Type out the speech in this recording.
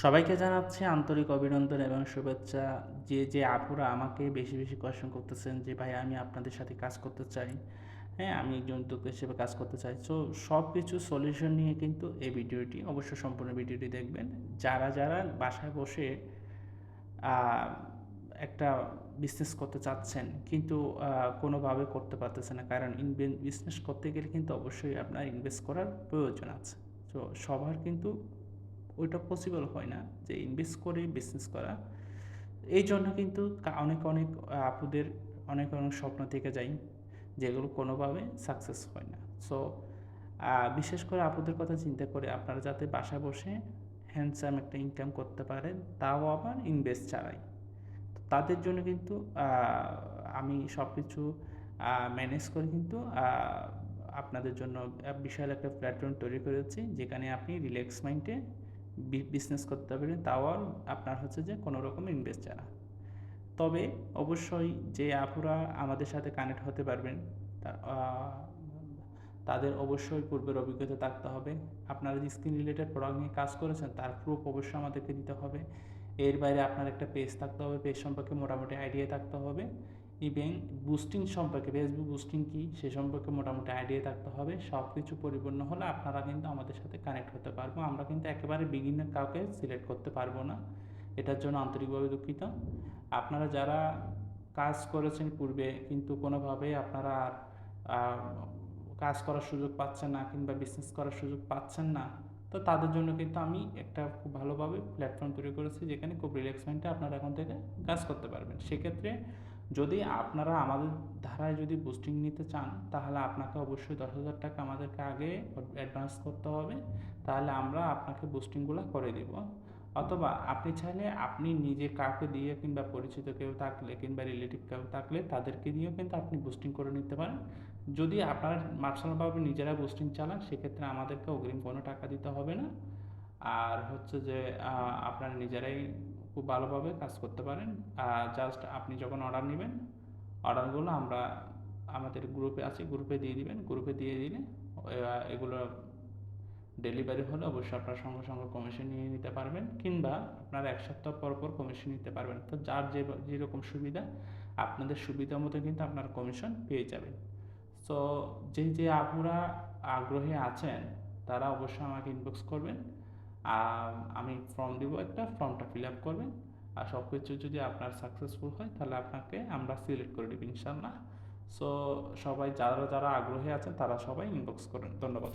সবাইকে জানাচ্ছি আন্তরিক অভিনন্দন এবং শুভেচ্ছা। যে আপুরা আমাকে বেশি বেশি কোয়েশ্চেন করতেছেন যে ভাই আমি আপনাদের সাথে কাজ করতে চাই, হ্যাঁ আমি একজন উদ্যোক্তা হিসেবে কাজ করতে চাই। সো সব কিছু সলিউশন নিয়ে কিন্তু এই ভিডিওটি, অবশ্যই সম্পূর্ণ ভিডিওটি দেখবেন। যারা যারা বাসায় বসে একটা বিজনেস করতে চাচ্ছেন কিন্তু কোনোভাবে করতে পারতেছে না, কারণ বিজনেস করতে গেলে কিন্তু অবশ্যই আপনার ইনভেস্ট করার প্রয়োজন আছে। তো সবার কিন্তু ওইটা পসিবল হয় না যে ইনভেস্ট করে বিজনেস করা। এই জন্য কিন্তু অনেক অনেক আপুদের অনেক অনেক স্বপ্ন থেকে যায়, যেগুলো কোনোভাবে সাকসেস হয় না। সো বিশেষ করে আপুদের কথা চিন্তা করে আপনারা যাতে বাসায় বসে হ্যান্ডসাম একটা ইনকাম করতে পারেন, তাও আবার ইনভেস্ট ছাড়াই। তাদের জন্য কিন্তু আমি সব কিছু ম্যানেজ করে কিন্তু আপনাদের জন্য বিশাল একটা প্ল্যাটফর্ম তৈরি করেছি, যেখানে আপনি রিল্যাক্স মাইন্ডে বিজনেস করতে পারেন, তাও আর আপনার হচ্ছে যে কোনো রকম ইনভেস্ট ছাড়া। তবে অবশ্যই যে আপুরা আমাদের সাথে কানেক্ট হতে পারবেন, তাদের অবশ্যই পূর্বের অভিজ্ঞতা থাকতে হবে। আপনারা যে স্কিন রিলেটেড প্রোডাক্ট নিয়ে কাজ করেছেন তার প্রুফ অবশ্যই আমাদেরকে দিতে হবে। এর বাইরে আপনার একটা পেজ থাকতে হবে, পেজ সম্পর্কে মোটামুটি আইডিয়া থাকতে হবে। ইভেন বুস্টিং সম্পর্কে, ফেসবুক বুস্টিং কী সে সম্পর্কে মোটামুটি আইডিয়া থাকতে হবে। সব কিছু পরিপূর্ণ হলে আপনারা কিন্তু আমাদের সাথে কানেক্ট হতে পারবো। আমরা কিন্তু একেবারে বিগিনার কাউকে সিলেক্ট করতে পারবো না, এটার জন্য আন্তরিকভাবে দুঃখিত। আপনারা যারা কাজ করেছেন পূর্বে কিন্তু কোনোভাবেই আপনারা কাজ করার সুযোগ পাচ্ছেন না কিংবা বিজনেস করার সুযোগ পাচ্ছেন না, তো তাদের জন্য কিন্তু আমি একটা খুব ভালোভাবে প্ল্যাটফর্ম তৈরি করেছি, যেখানে খুব রিল্যাক্স মাইন্ডে আপনারা এখন থেকে কাজ করতে পারবেন। সেক্ষেত্রে যদি আপনারা আমাদের ধারায় যদি বুস্টিং নিতে চান, তাহলে আপনাকে অবশ্যই 10,000 টাকা আমাদেরকে আগে অ্যাডভান্স করতে হবে, তাহলে আমরা আপনাকে বুস্টিংগুলো করে দিব। অথবা আপনি চাইলে আপনি নিজে কাউকে দিয়ে কিংবা পরিচিত কেউ থাকলে কিংবা রিলেটিভ কেউ থাকলে তাদেরকে দিয়েও কিন্তু আপনি বুস্টিং করে নিতে পারেন। যদি আপনারা পার্সোনালভাবে নিজেরা বুস্টিং চালান, সেক্ষেত্রে আমাদেরকে অগ্রিম কোনো টাকা দিতে হবে না। আর হচ্ছে যে আপনারা নিজেরাই খুব ভালোভাবে কাজ করতে পারেন। জাস্ট আপনি যখন অর্ডার নেবেন, অর্ডারগুলো আমরা আমাদের গ্রুপে আছে, গ্রুপে দিয়ে দিবেন। গ্রুপে দিয়ে দিলে এগুলো ডেলিভারি হলে অবশ্যই আপনারা সঙ্গে সঙ্গে কমিশন নিয়ে নিতে পারবেন, কিংবা আপনারা 1 সপ্তাহ পর পর কমিশন নিতে পারবেন। তো যার যেরকম সুবিধা, আপনাদের সুবিধা মতো কিন্তু আপনার কমিশন পেয়ে যাবেন। সো যে আপুরা আগ্রহী আছেন তারা অবশ্যই আমাকে ইনবক্স করবেন। আমি ফর্ম দিব, একটা ফর্মটা ফিল আপ করবেন। আর সব কিছু যদি আপনার সাকসেসফুল হয় তাহলে আপনাকে আমরা সিলেক্ট করে দেব ইনশাল্লাহ। সো সবাই যারা যারা আগ্রহী আছেন তারা সবাই ইনবক্স করেন। ধন্যবাদ।